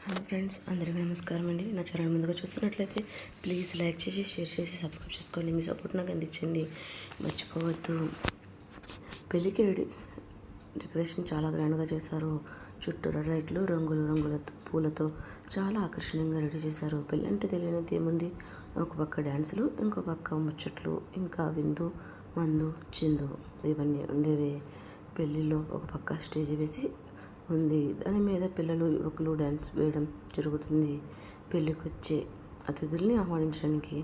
Hello friends, అందరికీ నమస్కారం అండి. నా ఛానల్ ముందుగా చూస్తున్నట్లయితే ప్లీజ్ లైక్ చేసి, షేర్ చేసి, సబ్స్క్రైబ్ చేసుకోండి. మీ సపోర్ట్ నాకు అందించండి, మర్చిపోవద్దు. పెళ్ళికి డెకరేషన్ చాలా గ్రాండ్గా చేశారు. చుట్టూ లైట్లు, రంగుల పూలతో చాలా ఆకర్షణీయంగా రెడీ చేశారు. పెళ్ళి అంటే తెలియనిది ఏముంది? ఒక పక్క డ్యాన్సులు, ఇంకో పక్క ముచ్చట్లు, ఇంకా విందు, మందు, చిందు ఇవన్నీ ఉండేవి. పెళ్ళిలో ఒక పక్క స్టేజ్ వేసి ఉంది. దాని మీద పిల్లలు, యువకులు డ్యాన్స్ వేయడం జరుగుతుంది. పెళ్ళికొచ్చే అతిథుల్ని ఆహ్వానించడానికి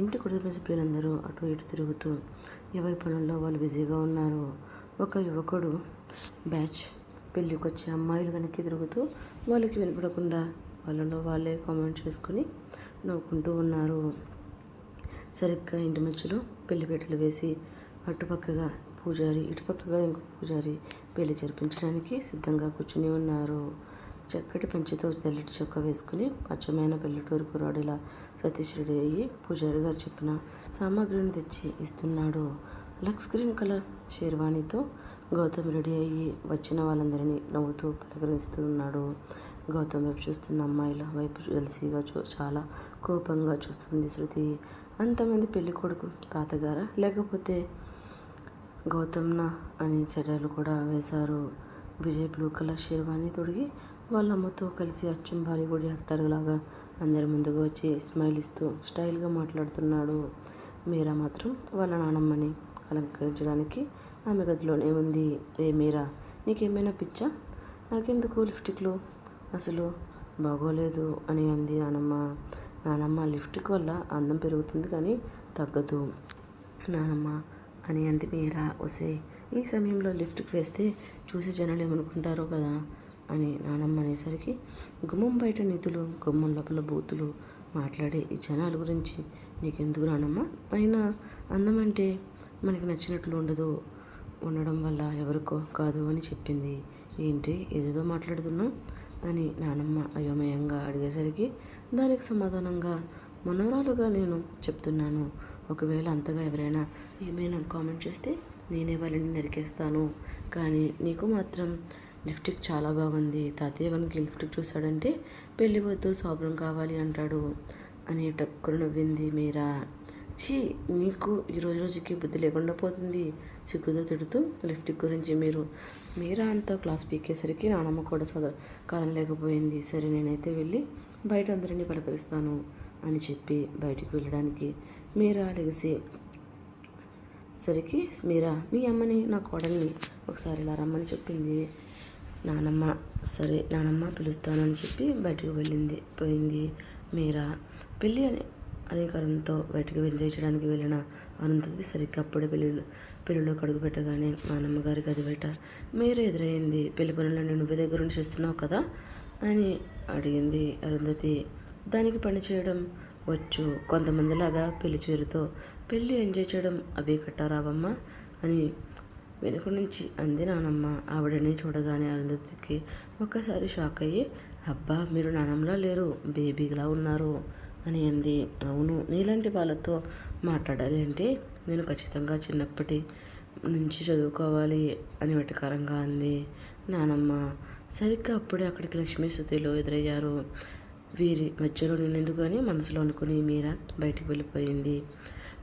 ఇంటి కుటుంబ సభ్యులందరూ అటు ఇటు తిరుగుతూ ఎవరి పనుల్లో వాళ్ళు బిజీగా ఉన్నారు. ఒక యువకుడు బ్యాచ్ పెళ్ళికొచ్చే అమ్మాయిలు వెనక్కి తిరుగుతూ వాళ్ళకి వినపడకుండా వాళ్ళలో వాళ్ళే కామెంట్ చేసుకుని నవ్వుకుంటూ ఉన్నారు. సరిగ్గా ఇంటి మధ్యలో పెళ్లిపీటలు వేసి అటుపక్కగా పూజారి, ఇటుపక్కగా ఇంకో పూజారి పెళ్లి జరిపించడానికి సిద్ధంగా కూర్చుని ఉన్నారు. చక్కటి పంచెతో తెల్లటి చొక్కా వేసుకుని అచ్చమైన పల్లెటూరు కుర్రాడిలా సతీష్ రెడీ అయ్యి పూజారి గారు చెప్పిన సామాగ్రిని తెచ్చి ఇస్తున్నాడు. లక్స్ గ్రీన్ కలర్ షేర్వాణితో గౌతమ్ రెడీ అయ్యి వచ్చిన వాళ్ళందరినీ నవ్వుతూ పలకరిస్తూ ఉన్నాడు. గౌతమ్ వైపు చూస్తున్న అమ్మాయిల వైపు జెలసీగా చాలా కోపంగా చూస్తుంది శృతి. అంతమంది పెళ్లి కొడుకు తాతగారా, లేకపోతే గౌతమ్నా అని సెటైర్లు కూడా వేశారు. విజయ్ బ్లూ కలర్ షేర్వాణి తొడిగి వాళ్ళ అమ్మతో కలిసి అచ్చం బాలీవుడ్ యాక్టర్ లాగా అందరి ముందుకు వచ్చి స్మైల్ ఇస్తూ స్టైల్గా మాట్లాడుతున్నాడు. మీరా మాత్రం వాళ్ళ నానమ్మని అలంకరించడానికి ఆమె గదిలోనే ఉంది. ఏ మీరా, నీకేమైనా పిచ్చా? నాకెందుకు లిప్స్టిక్లు? అసలు బాగోలేదు అని అంది నానమ్మ. నానమ్మ, లిప్స్టిక్ వల్ల అందం పెరుగుతుంది కానీ తగ్గదు నానమ్మ అని అంది మీరా. ఒసే, ఈ సమయంలో లిప్స్టిక్ వేస్తే చూసే జనాలు ఏమనుకుంటారో కదా అని నానమ్మ అనేసరికి, గుమ్మం బయట నిధులు, గుమ్మం లోపల బూతులు మాట్లాడే ఈ జనాల గురించి నీకెందుకు నానమ్మ? అయినా అందం అంటే మనకి నచ్చినట్లు ఉండడం వల్ల ఎవరికో కాదు అని చెప్పింది. ఏంటి ఏదేదో మాట్లాడుతున్నావు అని నానమ్మ అయోమయంగా అడిగేసరికి, దానికి సమాధానంగా, మనవరాలుగా నేను చెప్తున్నాను. ఒకవేళ అంతగా ఎవరైనా ఏమైనా కామెంట్ చేస్తే నేనే వాళ్ళని నరికేస్తాను. కానీ నీకు మాత్రం లిప్స్టిక్ చాలా బాగుంది. తాతయ్య కనుక లిప్స్టిక్ చూశాడంటే పెళ్ళి వద్దు, శోభనం కావాలి అంటాడు అని టక్కున నవ్వింది మీరా. ఛీ, మీకు ఈ రోజుకి బుద్ధి లేకుండా పోతుంది. సిగ్గుతో తిడుతూ లిప్స్టిక్ గురించి మీరా అంతా క్లాస్ పీకేసరికి నానమ్మ కూడా కాదనలేకపోయింది. సరే, నేనైతే వెళ్ళి బయట అందరినీ పలకరిస్తాను అని చెప్పి బయటికి వెళ్ళడానికి మీరా లెగిసి సరికి, మీరా మీ అమ్మని, నా కోడల్ని ఒకసారి ఇలా రమ్మని చెప్పింది. నానమ్మ సరే నానమ్మ పిలుస్తానని చెప్పి బయటకు పోయింది మీరా. పెళ్ళి అలంకారంతో బయటకు చేయడానికి వెళ్ళిన అనంతది సరిగ్గా అప్పుడే పెళ్ళిలో కడుగు పెట్టగానే నానమ్మ గారి గది బయట మీరా ఎదురైంది. పెళ్లి పనులన్నీ నువ్వే దగ్గర నుంచి చేస్తున్నావు కదా అని అడిగింది అరుంధతి. దానికి పని చేయడం వచ్చు, కొంతమందిలాగా పెళ్లి చీరతో పెళ్ళి ఎంజాయ్ చేయడం అవి కట్టారావమ్మా అని వెనుక నుంచి అంది నానమ్మ. ఆవిడని చూడగానే అరుంధతికి ఒక్కసారి షాక్ అయ్యి, అబ్బా మీరు నానమ్మలా లేరు, బేబీలా ఉన్నారు అని అంది. అవును, నీలాంటి వాళ్ళతో మాట్లాడాలి అంటే నేను ఖచ్చితంగా చిన్నప్పటి నుంచి చదువుకోవాలి అని వెటకారంగా అంది నానమ్మ. సరిగ్గా అప్పుడే అక్కడికి లక్ష్మీ శృతిలో ఎదురయ్యారు. వీరి మధ్యలో నేనెందుకు అని మనసులో అనుకుని మీరా బయటికి వెళ్ళిపోయింది.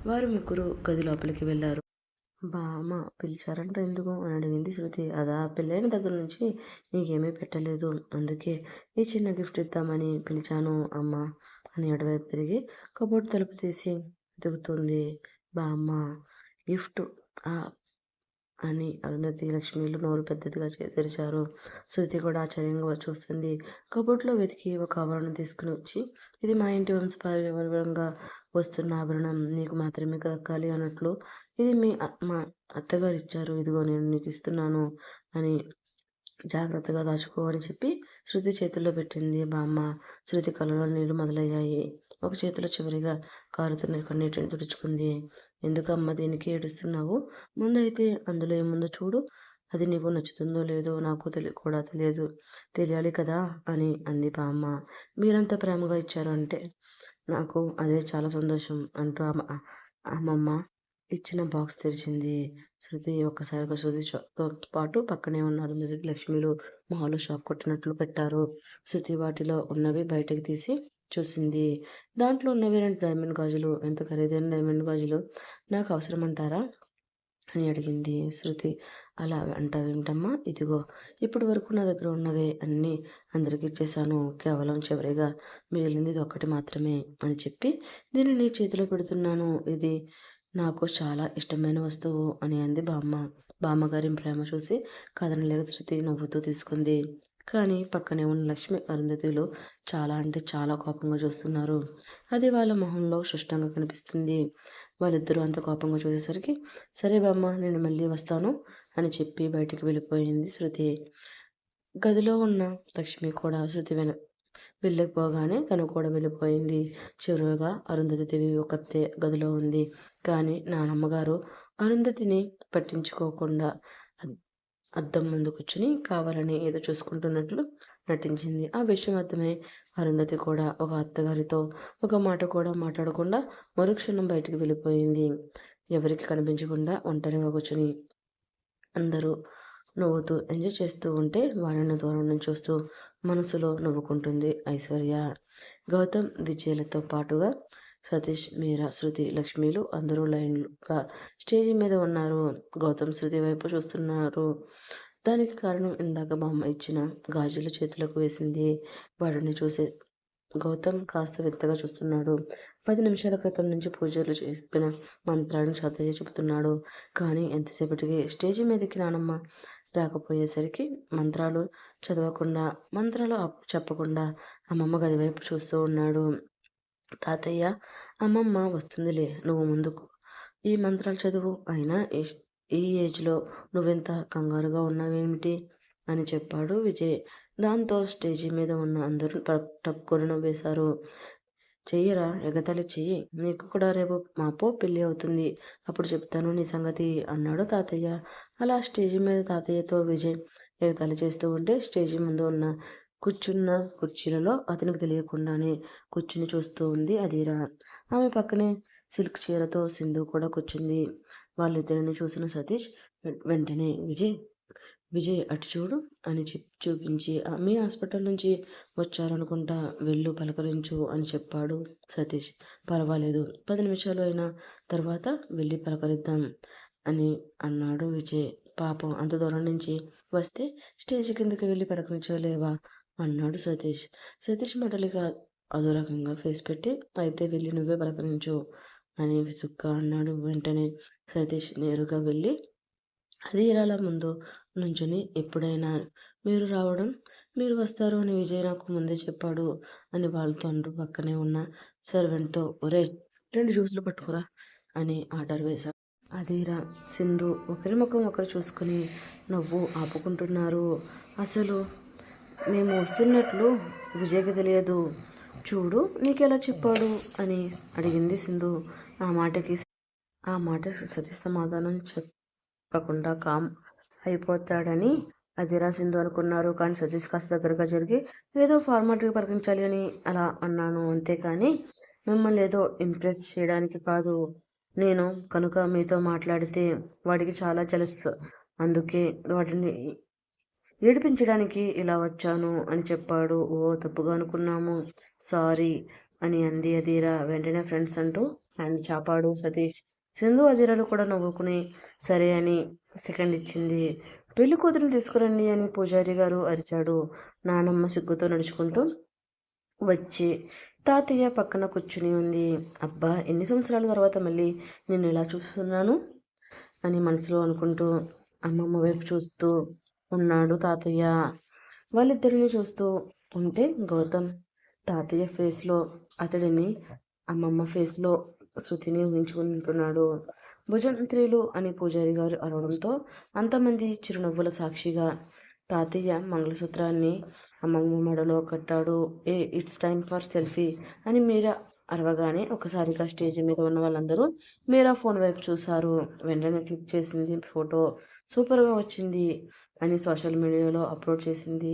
వారు ముగ్గురు గది లోపలికి వెళ్ళారు. బామ్మ పిలిచారంట ఎందుకు అని అడిగింది శృతి. అదా, పెళ్ళైన దగ్గర నుంచి నీకేమీ పెట్టలేదు, అందుకే ఈ చిన్న గిఫ్ట్ ఇద్దామని పిలిచాను అమ్మ అని అటువైపు తిరిగి కబోర్డ్ తలుపు తీసి దిగుతుంది బామ్మ. గిఫ్ట్ అని అరుంధతి, లక్ష్మిలు నోరు పెద్దదిగా తెరిచారు. శృతి కూడా ఆశ్చర్యంగా చూస్తుంది. కబోర్డ్లో వెతికి ఒక ఆభరణం తీసుకుని వచ్చి, ఇది మా ఇంటి వంశపారంపర్యంగా వస్తున్న ఆభరణం, నీకు మాత్రమే దక్కాలి అన్నట్లు ఇది మా అత్తగారు ఇచ్చారు, ఇదిగో నేను నీకు ఇస్తున్నాను అని జాగ్రత్తగా దాచుకో అని చెప్పి శృతి చేతుల్లో పెట్టింది బామ్మ. శృతి కళ్ళలో నీళ్లు మొదలయ్యాయి. ఒక చేతిలో చివరిగా కారుతున్న కన్నీటిని తుడుచుకుంది. ఎందుకమ్మా దీనికి ఏడుస్తున్నావు? ముందైతే అందులో ఏముందో చూడు, అది నీకు నచ్చుతుందో లేదో నాకు కూడా తెలియాలి కదా అని అంది బామ్మ. మీరంతా ప్రేమగా ఇచ్చారు అంటే నాకు అదే చాలా సంతోషం అంటూ అమ్మమ్మ ఇచ్చిన బాక్స్ తెరిచింది. శృతి ఒక్కసారిగా తో పాటు పక్కనే ఉన్న అరుంధతికి లక్ష్మిలు మొహాలు షాక్ కొట్టినట్లు పెట్టారు. శృతి వాటిలో ఉన్నవి బయటకు తీసి చూసింది. దాంట్లో ఉన్నవి 2 డైమండ్ గాజులు. ఎంత ఖరీదైన డైమండ్ గాజులు నాకు అవసరమంటారా అని అడిగింది శృతి. అలా అంటావేమిటమ్మా? ఇదిగో ఇప్పటి వరకు నా దగ్గర ఉన్నవే అన్నీ అందరికి ఇచ్చేశాను. కేవలం చివరిగా మిగిలింది ఇదొక్కటి మాత్రమే అని చెప్పి దీన్ని నీ చేతిలో పెడుతున్నాను. ఇది నాకు చాలా ఇష్టమైన వస్తువు అని అంది బామ్మ. బామ్మగారి ప్రేమ చూసి కదనలేక శృతి నవ్వుతూ తీసుకుంది. కానీ పక్కనే ఉన్న లక్ష్మి, అరుంధతిలు చాలా అంటే చాలా కోపంగా చూస్తున్నారు. అది వాళ్ళ మొహంలో స్పష్టంగా కనిపిస్తుంది. వాళ్ళిద్దరూ అంత కోపంగా చూసేసరికి సరే బామ్మ, నేను మళ్ళీ వస్తాను అని చెప్పి బయటికి వెళ్ళిపోయింది శృతి. గదిలో ఉన్న లక్ష్మి కూడా శృతి వెళ్ళిపోగానే తను కూడా వెళ్ళిపోయింది. చివరగా అరుంధతి దేవి ఒక్కతే గదిలో ఉంది. కానీ నానమ్మగారు అరుంధతిని పట్టించుకోకుండా అద్దం ముందు కూర్చుని కావాలని ఏదో చూసుకుంటున్నట్లు నటించింది. ఆ విషయం అర్థమై అరుంధతి కూడా ఒక అత్తగారితో ఒక మాట కూడా మాట్లాడకుండా మరుక్షణం బయటికి వెళ్ళిపోయింది. ఎవరికి కనిపించకుండా ఒంటరిగా కూర్చుని అందరూ నవ్వుతూ ఎంజాయ్ చేస్తూ ఉంటే వాళ్ళని దూరం నుంచి చూస్తూ మనసులో నవ్వుకుంటుంది ఐశ్వర్య. గౌతమ్, విజయలతో పాటుగా సతీష్, మీరా, శృతి, లక్ష్మిలు అందరూ లైన్గా స్టేజి మీద ఉన్నారు. గౌతమ్ శృతి వైపు చూస్తున్నారు. దానికి కారణం ఇందాక బామ్మ ఇచ్చిన గాజులు చేతులకు వేసింది. వాడిని చూసే గౌతమ్ కాస్త వింతగా చూస్తున్నాడు. 10 నిమిషాల క్రితం నుంచి పూజలు చెప్పిన మంత్రాలను శ్రద్ధగా చెబుతున్నాడు. కానీ ఎంతసేపటికి స్టేజి మీదకి నానమ్మ రాకపోయేసరికి మంత్రాలు చదవకుండా, మంత్రాలు చెప్పకుండా అమ్మమ్మ గది వైపు చూస్తూ ఉన్నాడు. తాతయ్య, అమ్మమ్మ వస్తుందిలే, నువ్వు ముందుకు ఈ మంత్రాలు చదువు. అయినా ఈ ఏజ్లో నువ్వెంత కంగారుగా ఉన్నావేమిటి అని చెప్పాడు విజయ్. దాంతో స్టేజి మీద ఉన్న అందరూ టక్కున నవ్వేశారు. చెయ్యరా, ఎగతాళి చెయ్యి. నీకు కూడా రేపు మాపో పెళ్ళి అవుతుంది. అప్పుడు చెప్తాను నీ సంగతి అన్నాడు తాతయ్య. అలా స్టేజి మీద తాతయ్యతో విజయ్ ఎగతాళి చేస్తూ ఉంటే స్టేజి ముందు ఉన్న కూర్చున్న కుర్చీలలో అతనికి తెలియకుండానే కూర్చుని చూస్తూ ఉంది అధీరా. ఆమె పక్కనే సిల్క్ చీరతో సింధు కూడా కూర్చుంది. వాళ్ళిద్దరిని చూసిన సతీష్ వెంటనే విజయ్ అటు చూడు అని చూపించి మీ హాస్పిటల్ నుంచి వచ్చారనుకుంటా, వెళ్ళు పలకరించు అని చెప్పాడు సతీష్. పర్వాలేదు, 10 నిమిషాలు అయిన తర్వాత వెళ్ళి పలకరిద్దాం అని అన్నాడు విజయ్. పాపం అంత దూరం నుంచి వస్తే స్టేజ్ కిందకి వెళ్ళి పలకరించలేవా అన్నాడు సతీష్. సతీష్ మాటలుగా అదో రకంగా ఫేస్ పెట్టి అయితే వెళ్ళి నువ్వే పలకరించు అని విసుగ్గా అన్నాడు. వెంటనే సతీష్ నేరుగా వెళ్ళి అధీరాల ముందు నుంచుని ఎప్పుడైనా మీరు వస్తారు అని విజయ్ నాకు ముందే చెప్పాడు అని వాళ్ళతో అంటూ పక్కనే ఉన్న సర్వెంట్తో ఒరే 2 జ్యూసులు పట్టుకురా అని ఆర్డర్ వేశాడు. అధీరా, సింధు ఒకరి ముఖం ఒకరు చూసుకుని నవ్వు ఆపుకుంటున్నారు. అసలు మేము వస్తున్నట్లు విజయ్కి తెలియదు చూడు, నీకెలా చెప్పాడు అని అడిగింది సింధు. ఆ మాటకి సతీష్ సమాధానం చెప్పకుండా కామ్ అయిపోతాడని అధీరా, సింధు అనుకున్నారు. కానీ సతీష్ కాస్త దగ్గరగా జరిగి ఏదో ఫార్మాలిటీగా పలకరించాలి అని అలా అన్నాను, అంతేకాని మిమ్మల్ని ఏదో ఇంప్రెస్ చేయడానికి కాదు. నేను కనుక మీతో మాట్లాడితే వాడికి చాలా జలస్, అందుకే వాటిని ఏడిపించడానికి ఇలా వచ్చాను అని చెప్పాడు. ఓ, తప్పుగా అనుకున్నాము, సారీ అని అంది అధీరా. వెంటనే ఫ్రెండ్స్ అంటూ హ్యాండ్ చాపాడు సతీష్. సింధు, అధీరాలు కూడా నవ్వుకుని సరే అని సెకండ్ ఇచ్చింది. పెళ్లి కూతురుని తీసుకురండి అని పూజారి గారు అరిచాడు. నానమ్మ సిగ్గుతో నడుచుకుంటూ వచ్చి తాతయ్య పక్కన కూర్చుని ఉంది. అబ్బా, ఎన్ని సంవత్సరాల తర్వాత మళ్ళీ నేను ఇలా చూస్తున్నాను అని మనసులో అనుకుంటూ అమ్మమ్మ వైపు చూస్తూ ఉన్నాడు తాతయ్య. వాళ్ళిద్దరిని చూస్తూ ఉంటే గౌతమ్ తాతయ్య ఫేస్లో అతడిని, అమ్మమ్మ ఫేస్లో శృతిని ఊహించుకుంటున్నాడు. భుజంత్రీలు అని పూజారి గారు అరవడంతో అంతమంది చిరునవ్వుల సాక్షిగా తాతయ్య మంగళసూత్రాన్ని అమ్మమ్మ మెడలో కట్టాడు. ఇట్స్ టైమ్ ఫర్ సెల్ఫీ అని మీరా అరవగానే ఒకసారిగా స్టేజ్ మీద ఉన్న వాళ్ళందరూ మీరా ఫోన్ వైపు చూశారు. వెంటనే క్లిక్ చేసింది ఫోటో. సూపర్గా వచ్చింది అని సోషల్ మీడియాలో అప్లోడ్ చేసింది.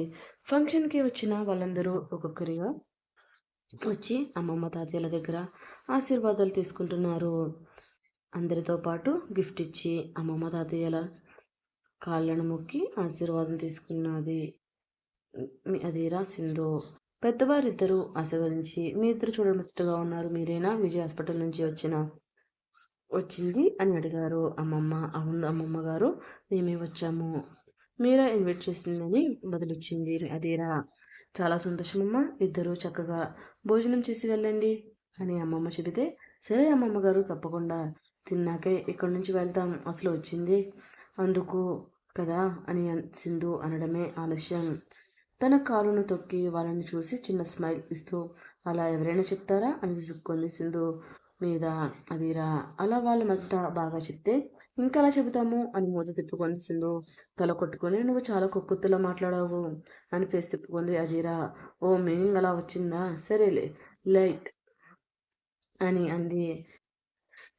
ఫంక్షన్కి వచ్చిన వాళ్ళందరూ ఒక్కొక్కరిగా వచ్చి అమ్మమ్మ తాతయ్యల దగ్గర ఆశీర్వాదాలు తీసుకుంటున్నారు. అందరితో పాటు గిఫ్ట్ ఇచ్చి అమ్మమ్మ తాతయ్యల కాళ్ళను మొక్కి ఆశీర్వాదం తీసుకున్నది అదిరా సింధు. పెద్దవారిద్దరూ ఆశీర్వదించి, మీ ఇద్దరు చూడముచ్చటగా ఉన్నారు, మీరేనా విజయ్ హాస్పిటల్ నుంచి వచ్చింది అని అడిగారు అమ్మమ్మ. అవును అమ్మమ్మ గారు, మేమే వచ్చాము, మీరా ఇన్వైట్ చేసిందని బదులిచ్చింది అదేరా. చాలా సంతోషమమ్మా, ఇద్దరు చక్కగా భోజనం చేసి వెళ్ళండి అని అమ్మమ్మ చెబితే, సరే అమ్మమ్మ గారు, తప్పకుండా తిన్నాకే ఇక్కడి నుంచి వెళ్తాం, అసలు వచ్చింది అందుకు కదా అని సింధు అనడమే ఆలస్యం. తన కాలును తొక్కి వాళ్ళని చూసి చిన్న స్మైల్ ఇస్తూ, అలా ఎవరైనా చెప్తారా అని విసుక్కుంది సింధు మీద అదిరా. అలా వాళ్ళ మధ్య బాగా చెప్తే ఇంకలా చెబుతాము అని మూత తిప్పుకుంది సింధు. తల కొట్టుకొని, నువ్వు చాలా కొక్కుతులా మాట్లాడావు అని ఫేస్ తిప్పుకుంది అదిరా. ఓ మీనింగ్ అలా వచ్చిందా, సరేలే లైట్ అని అంది.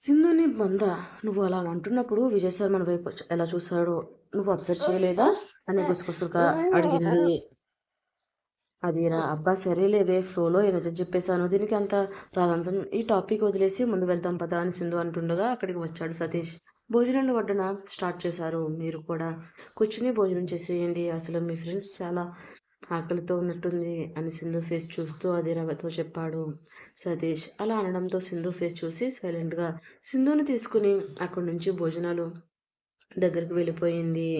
సింధుని బంద, నువ్వు అలా అంటున్నప్పుడు విజయ్ సార్ మన వైపు ఎలా చూశాడు, నువ్వు అబ్జర్వ్ చేయలేదా అని గుసగుసగా అడిగింది అదిరా. అబ్బా సరేలేవే, ఫ్లోలో నిజం చెప్పేశాను, దీనికి అంత రాదంతం, ఈ టాపిక్ వదిలేసి ముందు వెళ్తాం పదా అని సింధు అంటుండగా అక్కడికి వచ్చాడు సతీష్. భోజనాలు వడ్డన స్టార్ట్ చేశారు, మీరు కూడా కూర్చుని భోజనం చేసేయండి, అసలు మీ ఫ్రెండ్స్ చాలా ఆకలితో ఉన్నట్టుంది అని సింధు ఫేస్ చూస్తూ అదిరాతో చెప్పాడు సతీష్. అలా అనడంతో సింధు ఫేస్ చూసి సైలెంట్గా సింధుని తీసుకుని అక్కడి నుంచి భోజనాలు దగ్గరికి వెళ్ళిపోయింది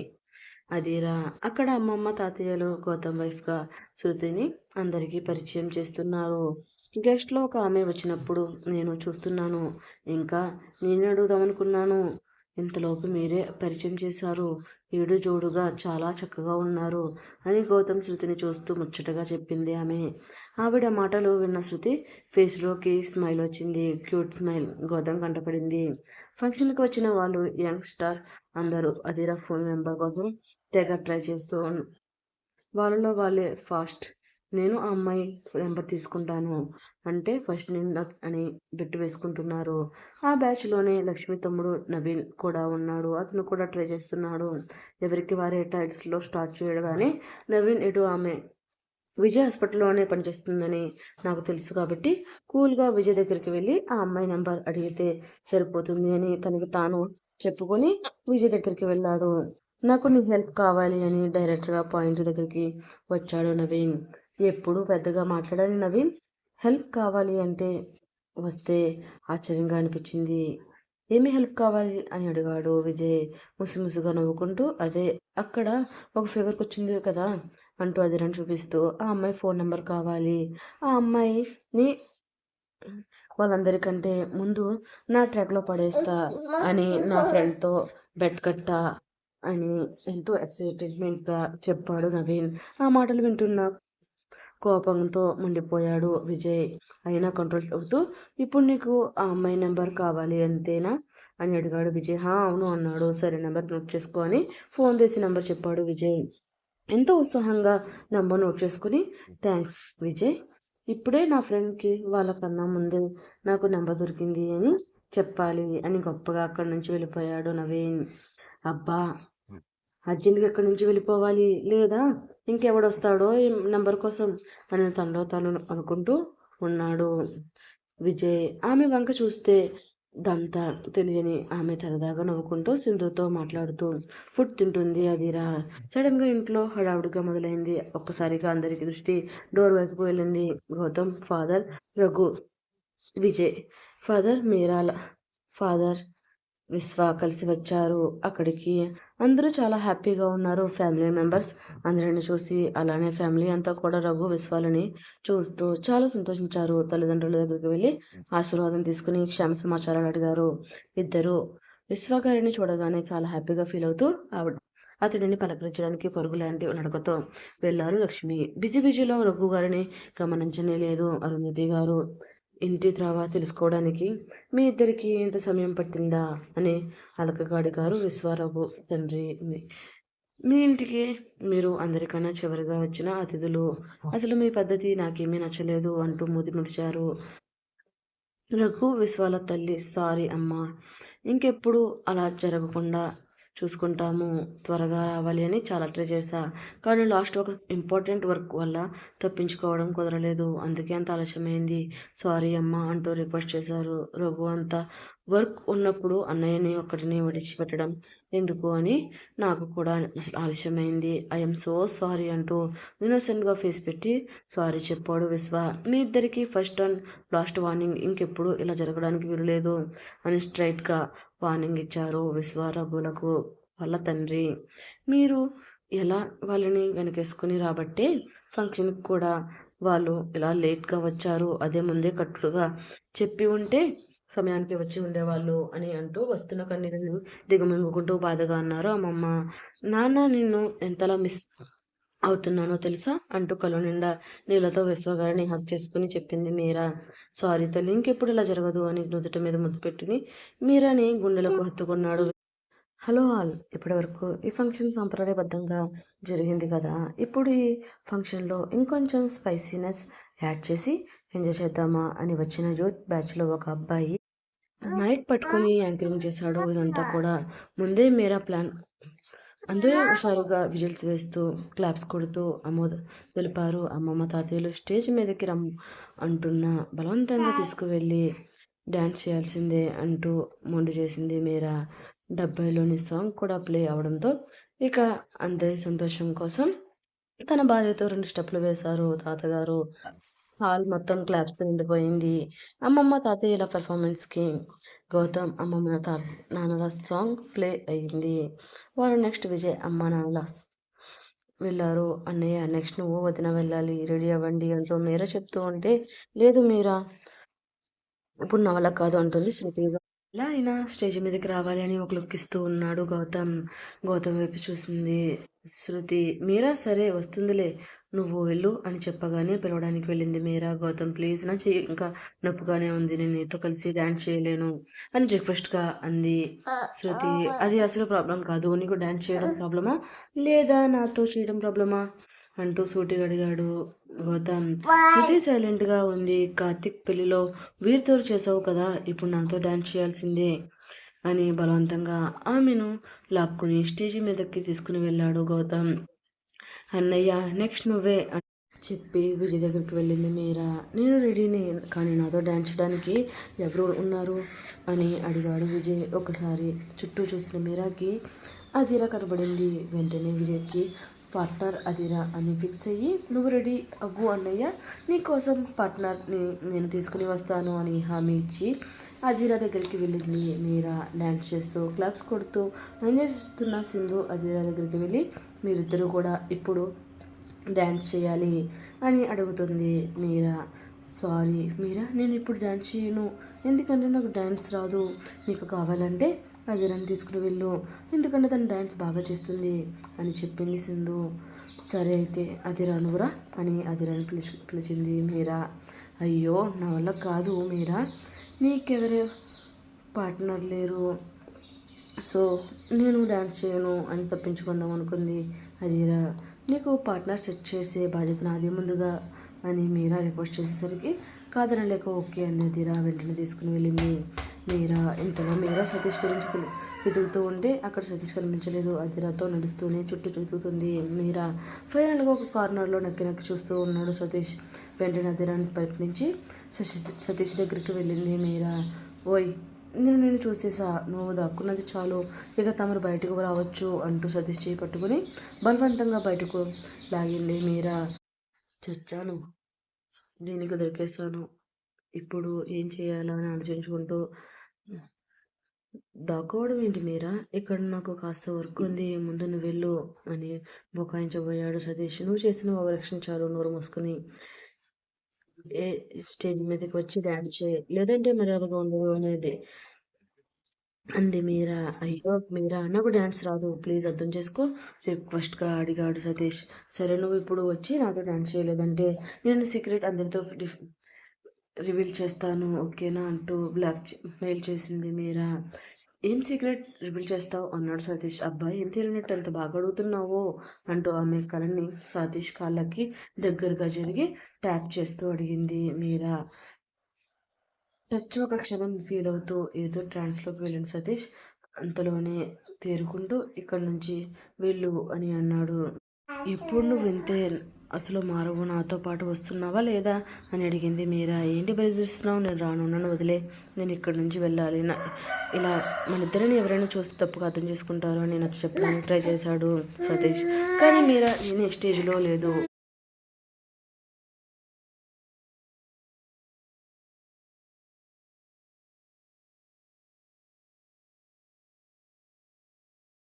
అదిరా. అక్కడ అమ్మమ్మ తాతయ్యలు గౌతమ్ వైఫ్గా శృతిని అందరికీ పరిచయం చేస్తున్నారు. గెస్ట్లో ఒక ఆమె వచ్చినప్పుడు నేను చూస్తున్నాను, ఇంకా నేను అడుగుదామనుకున్నాను, ఇంతలోపు మీరే పరిచయం చేశారు, ఏడు జోడుగా చాలా చక్కగా ఉన్నారు అని గౌతమ్ శృతిని చూస్తూ ముచ్చటగా చెప్పింది ఆమె. ఆవిడ మాటలు విన్న శృతి ఫేస్లోకి స్మైల్ వచ్చింది, క్యూట్ స్మైల్ గౌతమ్ కంటపడింది. ఫంక్షన్కి వచ్చిన వాళ్ళు యంగ్ స్టార్ అందరూ అదిరా ఫోన్ నెంబర్ కోసం తెగ ట్రై చేస్తూ వాళ్ళలో వాళ్ళే ఫాస్ట్, నేను ఆ అమ్మాయి నెంబర్ తీసుకుంటాను అంటే ఫస్ట్ నేను అని బెట్టు వేసుకుంటున్నారు. ఆ బ్యాచ్లోనే లక్ష్మి తమ్ముడు నవీన్ కూడా ఉన్నాడు, అతను కూడా ట్రై చేస్తున్నాడు. ఎవరికి వారే టైల్స్లో స్టార్ట్ చేయగానే నవీన్ ఎటు ఆమె విజయ్ హాస్పిటల్లోనే పనిచేస్తుందని నాకు తెలుసు కాబట్టి కూల్గా విజయ్ దగ్గరికి వెళ్ళి ఆ అమ్మాయి నెంబర్ అడిగితే సరిపోతుంది అని తనకి తాను చెప్పుకొని విజయ్ దగ్గరికి వెళ్ళాడు. నాకు నీ హెల్ప్ కావాలి అని డైరెక్ట్గా పాయింట్ దగ్గరికి వచ్చాడు నవీన్. ఎప్పుడు పెద్దగా మాట్లాడాలి నవీన్, హెల్ప్ కావాలి అంటే వస్తే ఆశ్చర్యంగా అనిపించింది. ఏమి హెల్ప్ కావాలి అని అడిగాడు విజయ్ ముసిముసిగా నవ్వుకుంటూ. అదే అక్కడ ఒక ఫిగర్కి వచ్చింది కదా అంటూ అదిరాని చూపిస్తూ, ఆ అమ్మాయి ఫోన్ నెంబర్ కావాలి, ఆ అమ్మాయిని వాళ్ళందరికంటే ముందు నా ట్రాక్లో పడేస్తా అని నా ఫ్రెండ్తో బెట్ కట్టా అని ఎంతో ఎక్సైట్మెంట్గా చెప్పాడు నవీన్. ఆ మాటలు వింటున్న కోపంతో మండిపోయాడు విజయ్. అయినా కంట్రోల్ అవుతూ, ఇప్పుడు నీకు ఆ అమ్మాయి నెంబర్ కావాలి అంతేనా అని అడిగాడు విజయ్. అవును అన్నాడు. సరే నెంబర్ నోట్ చేసుకో అని ఫోన్ తీసి నెంబర్ చెప్పాడు విజయ్. ఎంతో ఉత్సాహంగా నెంబర్ నోట్ చేసుకుని, థ్యాంక్స్ విజయ్, ఇప్పుడే నా ఫ్రెండ్కి వాళ్ళకన్నా ముందే నాకు నెంబర్ దొరికింది అని చెప్పాలి అని గొప్పగా అక్కడి నుంచి వెళ్ళిపోయాడు నవీన్. అబ్బా అర్జెంట్గా ఎక్కడి నుంచి వెళ్ళిపోవాలి, లేదా ఇంకెవడొస్తాడో నెంబర్ కోసం అని తనలో తను అనుకుంటూ ఉన్నాడు విజయ్. ఆమె వంక చూస్తే దంతా తెలియని ఆమె సరదాగా నవ్వుకుంటూ సింధుతో మాట్లాడుతూ ఫుడ్ తింటుంది అదిరా. సడన్గా ఇంట్లో హడావుడిగా మొదలైంది. ఒక్కసారిగా అందరికి దృష్టి డోర్ వైపుకు వెళ్ళింది. గౌతమ్ ఫాదర్, రఘు, విజయ్ ఫాదర్, మీరాల ఫాదర్ విశ్వ కలిసి వచ్చారు అక్కడికి. అందరూ చాలా హ్యాపీగా ఉన్నారు ఫ్యామిలీ మెంబర్స్ అందరిని చూసి. అలానే ఫ్యామిలీ అంతా కూడా రఘు విశ్వాలని చూస్తూ చాలా సంతోషించారు. తల్లిదండ్రుల దగ్గరికి వెళ్ళి ఆశీర్వాదం తీసుకుని క్షేమ సమాచారాలు అడిగారు. ఇద్దరు విశ్వ గారిని చూడగానే చాలా హ్యాపీగా ఫీల్ అవుతూ అతడిని పలకరించడానికి పరుగు లాంటి నడకతో వెళ్ళారు లక్ష్మి. బిజీలో రఘు గారిని గమనించనే లేదు అరుంధతి గారు. ఇంటి త్రావా తెలుసుకోవడానికి మీ ఇద్దరికి ఎంత సమయం పట్టిందా అని అలకగాడి గారు విశ్వారావు తండ్రి. మీ ఇంటికి మీరు అందరికన్నా చివరిగా వచ్చిన అతిథులు, అసలు మీ పద్ధతి నాకేమీ నచ్చలేదు అంటూ మూతి ముడిచారు రఘు. విశ్వాల తల్లి, సారీ అమ్మా, ఇంకెప్పుడు అలా జరగకుండా చూసుకుంటాము, త్వరగా రావాలి అని చాలా ట్రై చేశా. కానీ లాస్ట్ ఒక ఇంపార్టెంట్ వర్క్ వల్ల తప్పించుకోవడం కుదరలేదు. అందుకే అంత ఆలస్యమైంది. సారీ అమ్మా అంటూ రిక్వెస్ట్ చేశారు. రఘు అంత వర్క్ ఉన్నప్పుడు అన్నయ్యని ఒక్కటిని విడిచిపెట్టడం ఎందుకు అని నాకు కూడా ఆలస్యమైంది. ఐఎమ్ సో సారీ అంటూ ఇన్నోసెంట్గా ఫేస్ పెట్టి సారీ చెప్పాడు విశ్వ. మీ ఇద్దరికి ఫస్ట్ అండ్ లాస్ట్ వార్నింగ్, ఇంకెప్పుడు ఇలా జరగడానికి వీలులేదు అని స్ట్రైట్గా వార్నింగ్ ఇచ్చారు విశ్వ రఘులకు వాళ్ళ తండ్రి. మీరు ఎలా వాళ్ళని వెనకేసుకుని రాబట్టే ఫంక్షన్కి కూడా వాళ్ళు ఇలా లేట్గా వచ్చారు. అదే ముందే కట్టుగా చెప్పి ఉంటే సమయానికి వచ్చి ఉండేవాళ్ళు అని అంటూ వస్తున్న కన్నీళ్ళను దిగమింగుకుంటూ బాధగా అన్నారు అమ్మమ్మ. నాన్న నిన్ను ఎంతలా మిస్ అవుతున్నానో తెలుసా అంటూ కళ్ళు నిండా నీళ్ళతో విశ్వగారిని హక్ చేసుకుని చెప్పింది మీరా. సారీ తల్లి, ఇంకెప్పుడు ఇలా జరగదు అని నుదుట మీద ముద్దు పెట్టుకుని మీరాని గుండెలకు హత్తుకున్నాడు. హలో ఆల్, ఇప్పటి వరకు ఈ ఫంక్షన్ సాంప్రదాయబద్ధంగా జరిగింది కదా. ఇప్పుడు ఈ ఫంక్షన్లో ఇంకొంచెం స్పైసీనెస్ యాడ్ చేసి ఎంజాయ్ చేద్దామా అని వచ్చిన యూత్ బ్యాచ్లో ఒక అబ్బాయి మైక్ పట్టుకుని యాంకరింగ్ చేశాడు. ఇదంతా కూడా ముందే మీరా ప్లాన్. అందరూ హుషారుగా విజిల్స్ వేస్తూ క్లాప్స్ కొడుతూ ఆమోద తెలిపారు. అమ్మమ్మ తాతయ్యలు స్టేజ్ మీదకి అంటున్నా బలవంతంగా తీసుకువెళ్ళి డ్యాన్స్ చేయాల్సిందే అంటూ మొండి చేసింది మీరా. 70లోని సాంగ్ కూడా ప్లే అవడంతో ఇక అందరి సంతోషం కోసం తన భార్యతో 2 స్టెప్లు వేశారు తాతగారు. హాల్ మొత్తం క్లాప్స్తో నిండిపోయింది. అమ్మమ్మ తాతయ్యల పెర్ఫార్మెన్స్కి గౌతమ్ అమ్మమ్మ నాన్నల సాంగ్ ప్లే అయింది. వారు నెక్స్ట్ విజయ్ అమ్మ నాన్నల వెళ్ళారు. అన్నయ్య నెక్స్ట్ నువ్వు వదిన వెళ్ళాలి, రెడీ అవ్వండి అంటూ మీరా చెప్తూ ఉంటే లేదు మీరా ఇప్పుడు నా వల్ల కాదు అంటుంది శృతి. ఎలా అయినా స్టేజ్ మీదకి రావాలి అని ఒక లుక్ ఇస్తూ ఉన్నాడు గౌతమ్. గౌతమ్ వైపు చూసింది శృతి. మీరా సరే వస్తుందిలే, నువ్వు వెళ్ళు అని చెప్పగానే పిలవడానికి వెళ్ళింది మీరా. గౌతమ్ ప్లీజ్, నా చెయ్యి ఇంకా నొప్పుగానే ఉంది, నేను నీతో కలిసి డాన్స్ చేయలేను అని రిక్వెస్ట్గా అంది శృతి. అది అసలు ప్రాబ్లం కాదు, నీకు డాన్స్ చేయడం ప్రాబ్లమా లేదా నాతో చేయడం ప్రాబ్లమా అంటూ సూటిగా అడిగాడు గౌతమ్. శృతి సైలెంట్గా ఉంది. కార్తిక్ పెళ్లిలో వీరితో చేసావు కదా, ఇప్పుడు నాతో డాన్స్ చేయాల్సిందే అని బలవంతంగా ఆమెను లాక్కుని స్టేజి మీదకి తీసుకుని వెళ్ళాడు గౌతమ్. అన్నయ్య నెక్స్ట్ నువ్వే చెప్పి విజయ్ దగ్గరికి వెళ్ళింది మీరా. నేను రెడీని, కానీ నాతో డాన్స్ చేయడానికి ఎవరు ఉన్నారు అని అడిగాడు విజయ్. ఒకసారి చుట్టూ చూసిన మీరాకి అదిరా కనబడింది. వెంటనే విజయ్కి పార్ట్నర్ అదిరా అని ఫిక్స్ అయ్యి నువ్వు రెడీ అవ్వు అన్నయ్య, నీకోసం పార్ట్నర్ని నేను తీసుకుని వస్తాను అని హామీ ఇచ్చి అదిరా దగ్గరికి వెళ్ళింది మీరా. డ్యాన్స్ చేస్తూ క్లాప్స్ కొడుతూ ఎంజాయ్ చేస్తున్న సింధు అదిరా దగ్గరికి వెళ్ళి మీరిద్దరూ కూడా ఇప్పుడు డ్యాన్స్ చేయాలి అని అడుగుతుంది మీరా. సారీ మీరా, నేను ఇప్పుడు డ్యాన్స్ చేయను, ఎందుకంటే నాకు డ్యాన్స్ రాదు. నీకు కావాలంటే అదిరాని తీసుకుని వెళ్ళు, ఎందుకంటే తను డ్యాన్స్ బాగా చేస్తుంది అని చెప్పింది సింధు. సరే అయితే అదిరా నువ్వురా అని అదిరాని పిలిచింది మీరా. అయ్యో నా వల్ల కాదు మీరా, నీకెవరే పార్ట్నర్ లేరు, సో నేను డ్యాన్స్ చేయను అని తప్పించుకుందాం అనుకుంది అదిరా. నీకు పార్ట్నర్ సెట్ చేసే బాధ్యత నాది ముందుగా అని మీరా రిక్వెస్ట్ చేసేసరికి కాదనలేక ఓకే అని అదిరా వెంటనే తీసుకుని వెళ్ళింది మీరా. ఇంతలో మీరా సతీష్ గురించి వెతుకుతూ ఉంటే అక్కడ సతీష్ కనిపించలేదు. అదిరాతో నడుస్తూనే చుట్టూ వెతుకుతుంది మీరా. ఫైనల్గా ఒక కార్నర్లో నక్కి చూస్తూ ఉన్నాడు సతీష్. వెంటనే అదిరాని బయట నుంచి సతీష్ దగ్గరికి వెళ్ళింది మీరా. ఓయ్ నేను చూసేసా, నువ్వు దాక్కున్నది చాలు, ఇక తమరు బయటకు రావచ్చు అంటూ సతీష్ చేయి పట్టుకుని బలవంతంగా బయటకు లాగింది మీరా. చచ్చాను, దీనికి దొరికేశాను, ఇప్పుడు ఏం చేయాలా అని ఆలోచించుకుంటూ దాక్కోవడం ఏంటి మీరా, ఇక్కడ నాకు కాస్త వర్క్ ఉంది, ముందు నువ్వు వెళ్ళు అని బుకాయించబోయాడు సతీష్. నువ్వు చేసిన ఓవరాక్షన్ చాలు, నోరు మూసుకుని ఏ స్టేజ్ మీదకి వచ్చి డ్యాన్స్ చేయి, లేదంటే మర్యాదగా ఉండదు అనేది అంది మీరా. అయ్యో మీరా, నాకు డ్యాన్స్ రాదు, ప్లీజ్ అర్థం చేసుకో రిక్వెస్ట్గా అడిగాడు సతీష్. సరే నువ్వు ఇప్పుడు వచ్చి నాతో డ్యాన్స్ చేయలేదంటే నేను సీక్రెట్ అందరితో రివీల్ చేస్తాను ఓకేనా అంటూ మెయిల్ చేసింది మీరా. ఏం సీక్రెట్ రివీల్ చేస్తావు అన్నాడు సతీష్. అబ్బాయి ఏం తెలియనట్టు అంత బాగా అడుగుతున్నావు అంటూ ఆమె కళ్ళని సతీష్ కాళ్ళకి దగ్గరగా జరిగి ట్యాప్ చేస్తూ అడిగింది మీరా. టచ్ ఒక క్షణం ఫీల్ అవుతూ ఏదో ట్రాన్స్లోకి వెళ్ళిన సతీష్ అంతలోనే తేరుకుంటూ ఇక్కడి నుంచి వెళ్ళు అని అన్నాడు. ఎప్పుడు నువ్వు ఇంతే అసలు మారవు, నాతో పాటు వస్తున్నావా లేదా అని అడిగింది మీరా. ఏంటి బెదిరిస్తున్నావు? నేను రాను, నన్ను వదిలే, నేను ఇక్కడి నుంచి వెళ్ళాలి. ఇలా మన ఇద్దరిని ఎవరైనా చూస్తే తప్పుగా అర్థం చేసుకుంటారు అని నాకు చెప్పడానికి ట్రై చేశాడు సతీష్. కానీ మీరా నేను స్టేజ్లో లేదు,